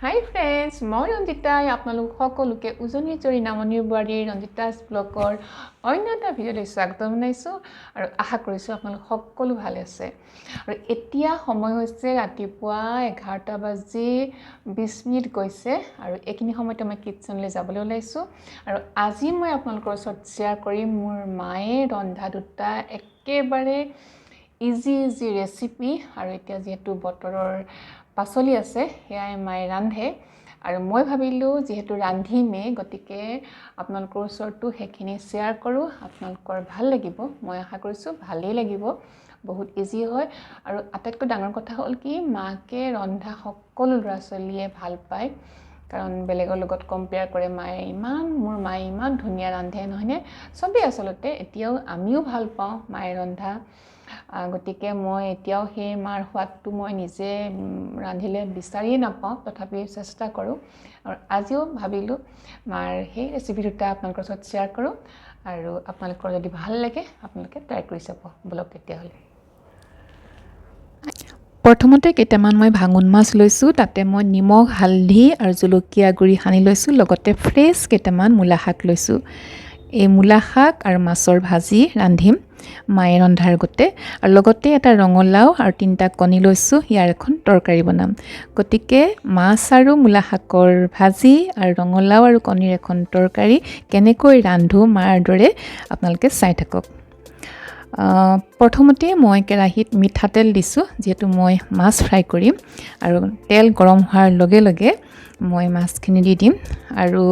হাই friends, মই ৰঞ্জিতাই আপোনালোক সকলোকে উজনি জৰি নামনিৰ বোৱাৰীৰ ৰঞ্জিতাছ ব্লগৰ অন্য এটা ভিডিঅ'লৈ স্বাগতম জনাইছোঁ আৰু আশা কৰিছোঁ আপোনালোক সকলো ভালে আছে। আৰু এতিয়া সময় হৈছে ৰাতিপুৱা 11:20 গৈছে আৰু এইখিনি সময়তে মই কিটচেনলৈ যাবলৈ ওলাইছোঁ। আৰু আজি মই আপোনালোকৰ ওচৰত শ্বেয়াৰ কৰিম মোৰ মায়ে ৰন্ধা দুটা একেবাৰে ইজি ৰেচিপি। আৰু এতিয়া যিহেতু বতৰৰ পাচলি আছে সেয়াই মায়ে ৰান্ধে আৰু মই ভাবিলোঁ যিহেতু ৰান্ধিমে গতিকে আপোনালোকৰ ওচৰতো সেইখিনি শ্বেয়াৰ কৰোঁ। আপোনালোকৰ ভাল লাগিব, মই আশা কৰিছোঁ ভালেই লাগিব। বহুত ইজি হয় আৰু আটাইতকৈ ডাঙৰ কথা হ'ল কি মাকে ৰন্ধা সকলো ল'ৰা ছোৱালীয়ে ভাল পায়, কাৰণ বেলেগৰ লগত কম্পেয়াৰ কৰে মোৰ মায়ে ইমান ধুনীয়া ৰান্ধে নহয়নে। চবেই আচলতে এতিয়াও আমিও ভাল পাওঁ মায়ে ৰন্ধা, গতিকে মই এতিয়াও সেই মাৰ সোৱাদটো মই নিজে ৰান্ধিলে বিচাৰিয়ে নাপাওঁ, তথাপি চেষ্টা কৰোঁ। আৰু আজিও ভাবিলোঁ মাৰ সেই ৰেচিপি দুটা আপোনালোকৰ ওচৰত শ্বেয়াৰ কৰোঁ আৰু আপোনালোকৰ যদি ভাল লাগে আপোনালোকে ট্ৰাই কৰি চাব বলক। তেতিয়াহ'লে প্ৰথমতে কেইটামান মই ভাঙোন মাছ লৈছোঁ, তাতে মই নিমখ হালধি আৰু জলকীয়া গুড়ি সানি লৈছোঁ, লগতে ফ্ৰেছ কেইটামান মূলা শাক লৈছোঁ। এই মূলা শাক আৰু মাছৰ ভাজি ৰান্ধিম মায়ে ৰন্ধাৰ আগতে, আৰু লগতে এটা ৰঙালাও আৰু 3টা কণী লৈছোঁ, ইয়াৰ এখন তৰকাৰী বনাম। গতিকে মাছ আৰু মূলা শাকৰ ভাজি আৰু ৰঙালাও আৰু কণীৰ এখন তৰকাৰী কেনেকৈ ৰান্ধো মাৰ দৰে আপোনালোকে চাই থাকক। প্ৰথমতে মই কেৰাহীত মিঠাতেল দিছোঁ, যিহেতু মই মাছ ফ্ৰাই কৰিম আৰু তেল গৰম হোৱাৰ লগে লগে মই মাছখিনি দি দিম। আৰু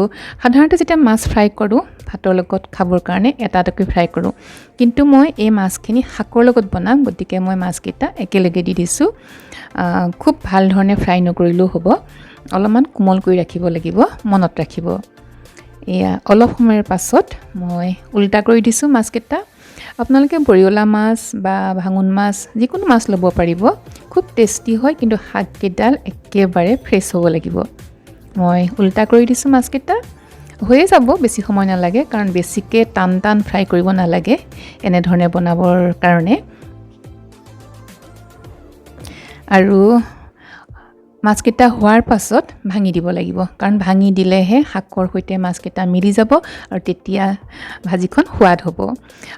সাধাৰণতে যেতিয়া মাছ ফ্ৰাই কৰোঁ ভাতৰ লগত খাবৰ কাৰণে এটা এটাকৈ ফ্ৰাই কৰোঁ, কিন্তু মই এই মাছখিনি শাকৰ লগত বনাম, গতিকে মই মাছকেইটা একেলগে দি দিছোঁ। খুব ভাল ধৰণে ফ্ৰাই নকৰিলেও হ'ব, অলপমান কোমল কৰি ৰাখিব লাগিব, মনত ৰাখিব। এয়া অলপ সময়ৰ পাছত মই উল্টা কৰি দিছোঁ মাছকেইটা। আপোনালোকে বৰিয়লা মাছ বা ভাঙোন মাছ যিকোনো মাছ ল'ব পাৰিব, খুব টেষ্টি হয়, কিন্তু শাককেইডাল একেবাৰে ফ্ৰেছ হ'ব লাগিব। মই উল্টা কৰি দিছোঁ মাছকেইটা, হৈয়ে যাব, বেছি সময় নালাগে, কাৰণ বেছিকৈ টান ফ্ৰাই কৰিব নালাগে এনেধৰণে বনাবৰ কাৰণে। আৰু মাছকেইটা হোৱাৰ পাছত ভাঙি দিব লাগিব, কাৰণ ভাঙি দিলেহে শাকৰ সৈতে মাছকেইটা মিলি যাব আৰু তেতিয়া ভাজিখন সোৱাদ হ'ব।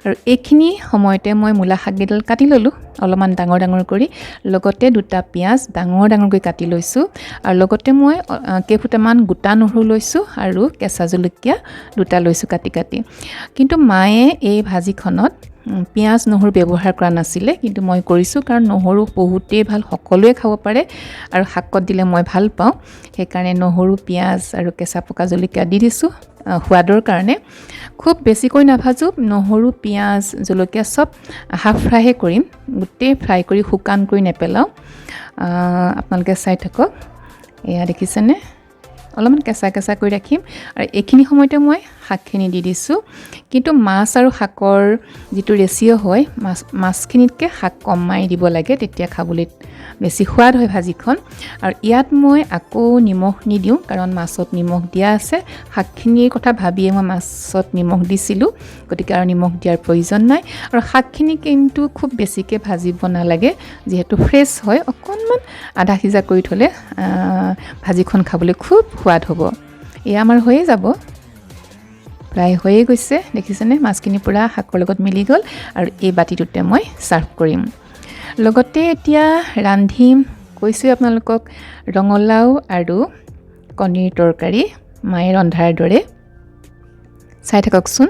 আৰু এইখিনি সময়তে মই মূলা শাককেইডাল কাটি ল'লোঁ অলপমান ডাঙৰ কৰি, লগতে 2টা পিঁয়াজ ডাঙৰকৈ কাটি লৈছোঁ, আৰু লগতে মই কেইফুটামান গোটা নহৰু লৈছোঁ আৰু কেঁচা জলকীয়া 2টা লৈছোঁ কাটি। কিন্তু মায়ে এই ভাজিখনত পিঁয়াজ নহৰু ব্যৱহাৰ কৰা নাছিলে, কিন্তু মই কৰিছোঁ, কাৰণ নহৰু বহুতেই ভাল, সকলোৱে খাব পাৰে আৰু শাকত দিলে মই ভাল পাওঁ, সেইকাৰণে নহৰু পিঁয়াজ আৰু কেঁচা পকা জলকীয়া দি দিছোঁ সোৱাদৰ কাৰণে। খুব বেছিকৈ নাভাজোঁ, নহৰু পিঁয়াজ জলকীয়া চব হাফ ফ্ৰাইহে কৰিম, গোটেই ফ্ৰাই কৰি শুকান কৰি নেপেলাওঁ। আপোনালোকে চাই থাকক, এয়া দেখিছেনে, অলপমান কেঁচা কৰি ৰাখিম। আৰু এইখিনি সময়তে মই শাকখিনি দি দিছোঁ, কিন্তু মাছ আৰু শাকৰ যিটো ৰেচিঅ' হয়, মাছখিনিতকৈ শাক কমাই দিব লাগে, তেতিয়া খাবলৈ বেছি সোৱাদ হয় ভাজিখন। আৰু ইয়াত মই আকৌ নিমখ নিদিওঁ, কাৰণ মাছত নিমখ দিয়া আছে, শাকখিনিৰ কথা ভাবিয়ে মই মাছত নিমখ দিছিলোঁ, গতিকে আৰু নিমখ দিয়াৰ প্ৰয়োজন নাই। আৰু শাকখিনি কিন্তু খুব বেছিকৈ ভাজিব নালাগে, যিহেতু ফ্ৰেছ হয়, অকণমান আধা সিজা কৰি থ'লে ভাজিখন খাবলৈ খুব সোৱাদ হ'ব। এয়া আমাৰ হৈয়ে যাব, প্ৰায় হৈয়ে গৈছে, দেখিছেনে, মাছখিনি পূৰা শাকৰ লগত মিলি গ'ল। আৰু এই বাতিটোতে মই ছাৰ্ভ কৰিম। লগতে এতিয়া ৰান্ধিম, কৈছোঁ আপোনালোকক, ৰঙালাও আৰু কণীৰ তৰকাৰী মায়ে ৰন্ধাৰ দৰে। চাই থাককচোন,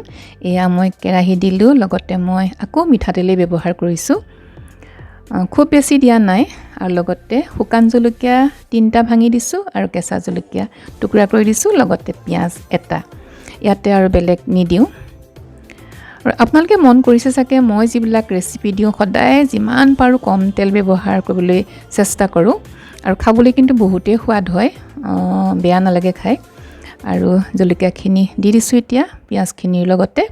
এয়া মই কেৰাহী দিলোঁ, লগতে মই আকৌ মিঠাতেলেই ব্যৱহাৰ কৰিছোঁ, খুব বেছি দিয়া নাই। আৰু লগতে শুকান জলকীয়া 3টা ভাঙি দিছোঁ আৰু কেঁচা জলকীয়া টুকুৰা কৰি দিছোঁ, লগতে পিঁয়াজ 1টা, ইয়াতে আৰু বেলেগ নিদিওঁ। আৰু আপোনালোকে মন কৰিছে চাগে, মই যিবিলাক ৰেচিপি দিওঁ সদায় যিমান পাৰোঁ কম তেল ব্যৱহাৰ কৰিবলৈ চেষ্টা কৰোঁ, আৰু খাবলৈ কিন্তু বহুতেই সোৱাদ হয়, বেয়া নালাগে খাই। আৰু জলকীয়াখিনি দি দিছোঁ এতিয়া পিঁয়াজখিনিৰ লগতে,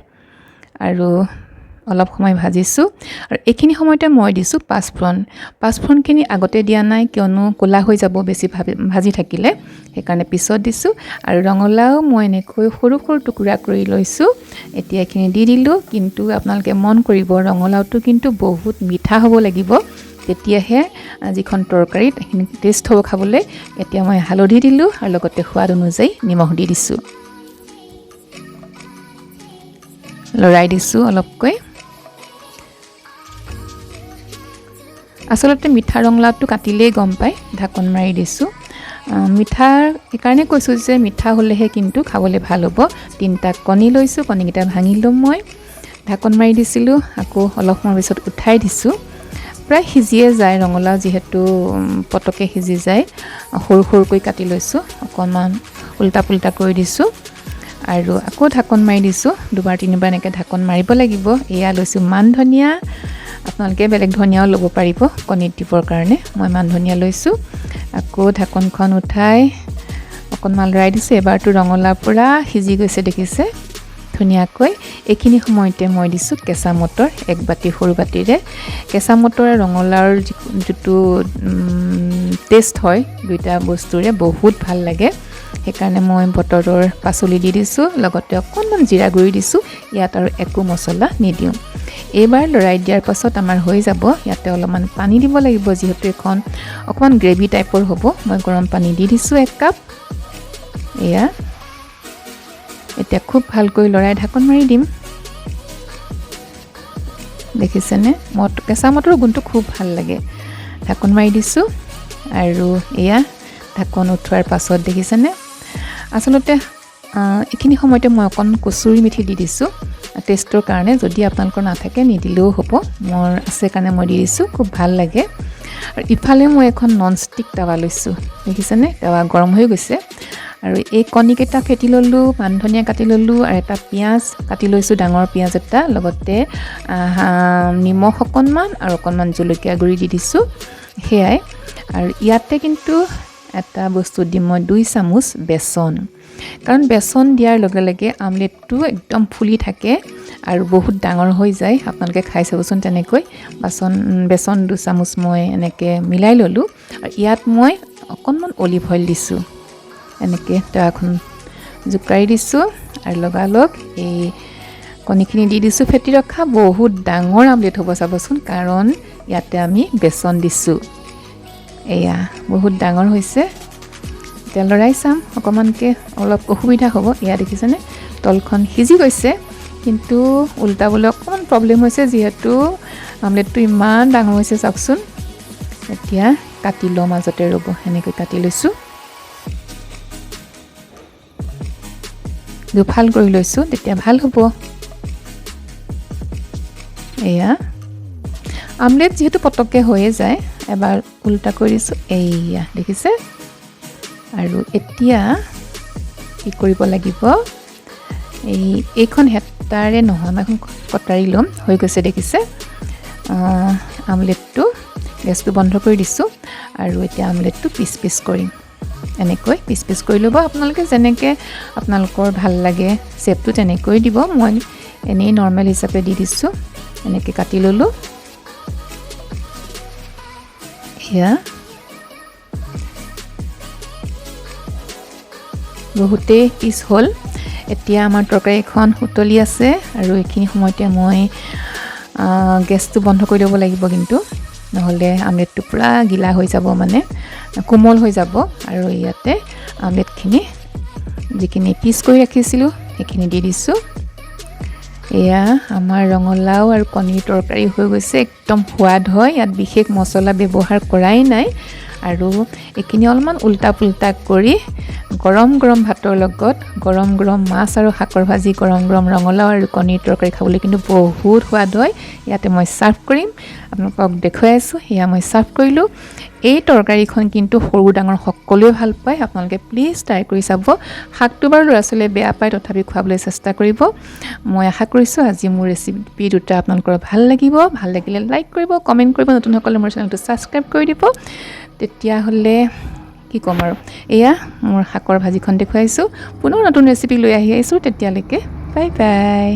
আৰু অলপ সময় ভাজিছোঁ। আৰু এইখিনি সময়তে মই দিছোঁ পাঁচফোৰণখিনি আগতে দিয়া নাই, কিয়নো ক'লা হৈ যাব বেছি ভাজি থাকিলে, সেইকাৰণে পিছত দিছোঁ। আৰু ৰঙালাও মই এনেকৈ সৰু টুকুৰা কৰি লৈছোঁ, এতিয়া এইখিনি দি দিলোঁ। কিন্তু আপোনালোকে মন কৰিব, ৰঙালাওটো কিন্তু বহুত মিঠা হ'ব লাগিব, তেতিয়াহে যিখন তৰকাৰীত সেইখিনি টেষ্ট হ'ব খাবলৈ এতিয়া মই হালধি দিলোঁ আৰু লগতে সোৱাদ অনুযায়ী নিমখ দি দিছোঁ লৰাই দিছোঁ অলপকৈ আচলতে মিঠা ৰঙলাওটো কাটিলেই গম পায় ঢাকন মাৰি দিছোঁ মিঠা এইকাৰণে কৈছোঁ যে মিঠা হ'লেহে কিন্তু খাবলৈ ভাল হ'ব 3টা কণী লৈছোঁ কণীকেইটা ভাঙি ল'ম মই ঢাকন মাৰি দিছিলোঁ আকৌ অলপ সময় পিছত উঠাই দিছোঁ প্ৰায় সিজিয়ে যায় ৰঙলাও যিহেতু পটকে সিজি যায় সৰু সৰুকৈ কাটি লৈছোঁ অকণমান উল্টা পুল্টা কৰি দিছোঁ আৰু আকৌ ঢাকন মাৰি দিছোঁ দুবাৰ তিনিবাৰ এনেকৈ ঢাকন মাৰিব লাগিব এয়া লৈছোঁ মান ধনিয়া আপোনালোকে বেলেগ ধনিয়াও ল'ব পাৰিব কণীত দিবৰ কাৰণে মই মান ধনিয়া লৈছোঁ আকৌ ঢাকনখন উঠাই অকণমান লৰাই দিছোঁ এবাৰটো ৰঙলাও পুৰা সিজি গৈছে দেখিছে ধুনীয়াকৈ এইখিনি সময়তে মই দিছোঁ কেঁচা মটৰ এক বাটি সৰু বাটিৰে কেঁচা মটৰ আৰু ৰঙলাওৰ যিটো টেষ্ট হয় দুইটা বস্তুৰে বহুত ভাল লাগে সেইকাৰণে মই বতৰৰ পাচলি দি দিছোঁ লগতে অকণমান জিৰা গুড়ি দিছোঁ ইয়াত আৰু একো মছলা নিদিওঁ এইবাৰ লৰাই দিয়াৰ পাছত আমাৰ হৈ যাব ইয়াতে অলপমান পানী দিব লাগিব যিহেতু এখন অকণমান গ্ৰেভি টাইপৰ হ'ব মই গৰম পানী দি দিছোঁ 1 কাপ এয়া এতিয়া খুব ভালকৈ লৰাই ঢাকন মাৰি দিম দেখিছেনে কেঁচা মটৰৰ গুণটো খুব ভাল লাগে ঢাকন মাৰি দিছোঁ আৰু এয়া ঢাকন উঠোৱাৰ পাছত দেখিছেনে আচলতে এইখিনি সময়তে মই অকণ কচুৰি মেথি দি দিছোঁ টেষ্টৰ কাৰণে যদি আপোনালোকৰ নাথাকে নিদিলেও হ'ব মোৰ আছে কাৰণে মই দি দিছোঁ খুব ভাল লাগে আৰু ইফালে মই এখন নন ষ্টিক টাৱা লৈছোঁ দেখিছেনে টাৱা গৰম হৈ গৈছে আৰু এই কণীকেইটা ফেটি ল'লোঁ মান ধনিয়া কাটি ল'লোঁ আৰু এটা পিঁয়াজ কাটি লৈছোঁ ডাঙৰ পিঁয়াজ এটা লগতে নিমখ অকণমান আৰু অকণমান জলকীয়া গুড়ি দি দিছোঁ সেয়াই আৰু ইয়াতে কিন্তু এটা বস্তু দিম মই 2 চামুচ বেচন কাৰণ বেচন দিয়াৰ লগে লগে আমলেটটো একদম ফুলি থাকে আৰু বহুত ডাঙৰ হৈ যায় আপোনালোকে খাই চাবচোন তেনেকৈ বেচন 2 চামুচ মই এনেকৈ মিলাই ল'লোঁ আৰু ইয়াত মই অকণমান অলিভ অইল দিছোঁ এনেকৈ টাৱাখন জোকাৰি দিছোঁ আৰু লগালগ এই কণীখিনি দি দিছোঁ ফেটি ৰখা বহুত ডাঙৰ আমলেট হ'ব চাবচোন কাৰণ ইয়াতে আমি বেচন দিছোঁ এয়া বহুত ডাঙৰ হৈছে এতিয়া লৰাই চাম অকণমানকৈ অলপ অসুবিধা হ'ব এয়া দেখিছেনে তলখন সিজি গৈছে কিন্তু উল্টাবলৈ অকণমান প্ৰব্লেম হৈছে যিহেতু আমলেটটো ইমান ডাঙৰ হৈছে চাওকচোন এতিয়া কাটি লওঁ মাজতে ৰ'ব এনেকৈ কাটি লৈছোঁ দুফাল কৰি লৈছোঁ তেতিয়া ভাল হ'ব এয়া আমলেট যিহেতু পটককৈ হৈয়ে যায় এবাৰ উল্টা কৰি দিছোঁ এয়া দেখিছে আৰু এতিয়া কি কৰিব লাগিব এইখন হেতাৰে নহয় মই এখন কটাৰী ল'ম হৈ গৈছে দেখিছে আমলেটটো গেছটো বন্ধ কৰি দিছোঁ আৰু এতিয়া আমলেটটো পিচ পিচ কৰিম এনেকৈ পিচ পিচ কৰি ল'ব আপোনালোকে যেনেকৈ আপোনালোকৰ ভাল লাগে শ্বেপটো তেনেকৈ দিব মই এনেই নৰ্মেল হিচাপে দি দিছোঁ এনেকৈ কাটি ল'লোঁ এয়া বহুতেই পিচ হ'ল এতিয়া আমাৰ তৰকাৰীখন উতলি আছে আৰু এইখিনি সময়তে মই গেছটো বন্ধ কৰি ল'ব লাগিব কিন্তু নহ'লে আমলেটটো পুৰা গিলা হৈ যাব মানে কোমল হৈ যাব আৰু ইয়াতে আমলেটখিনি যিখিনি পিচ কৰি ৰাখিছিলোঁ সেইখিনি দি দিছোঁ এয়া আমাৰ ৰঙলাও আৰু কণীৰ তৰকাৰী হৈ গৈছে একদম সোৱাদ হয় ইয়াত বিশেষ মছলা ব্যৱহাৰ কৰাই নাই আৰু এইখিনি অলপমান উল্টা পুল্টা কৰি গৰম গৰম ভাতৰ লগত গৰম গৰম মাছ আৰু শাকৰ ভাজি গৰম গৰম ৰঙলাও আৰু কণীৰ তৰকাৰী খাবলৈ কিন্তু বহুত সোৱাদ হয় ইয়াতে মই ছাৰ্ভ কৰিম আপোনালোকক দেখুৱাই আছোঁ সেয়া মই ছাৰ্ভ কৰিলোঁ এই তৰকাৰীখন কিন্তু সৰু ডাঙৰ সকলোৱে ভাল পায় আপোনালোকে প্লিজ ট্ৰাই কৰি চাব শাকটো বাৰু ল'ৰা ছোৱালীয়ে বেয়া পায় তথাপি খুৱাবলৈ চেষ্টা কৰিব মই আশা কৰিছোঁ আজি মোৰ ৰেচিপি দুটা আপোনালোকৰ ভাল লাগিব ভাল লাগিলে লাইক কৰিব কমেণ্ট কৰিব নতুনসকলে মোৰ চেনেলটো ছাবস্ক্ৰাইব কৰি দিব তেতিয়াহ'লে কি ক'ম আৰু এয়া মোৰ শাকৰ ভাজিখন দেখুৱাইছোঁ পুনৰ নতুন ৰেচিপি লৈ আহি আহিছোঁ তেতিয়ালৈকে বাই বাই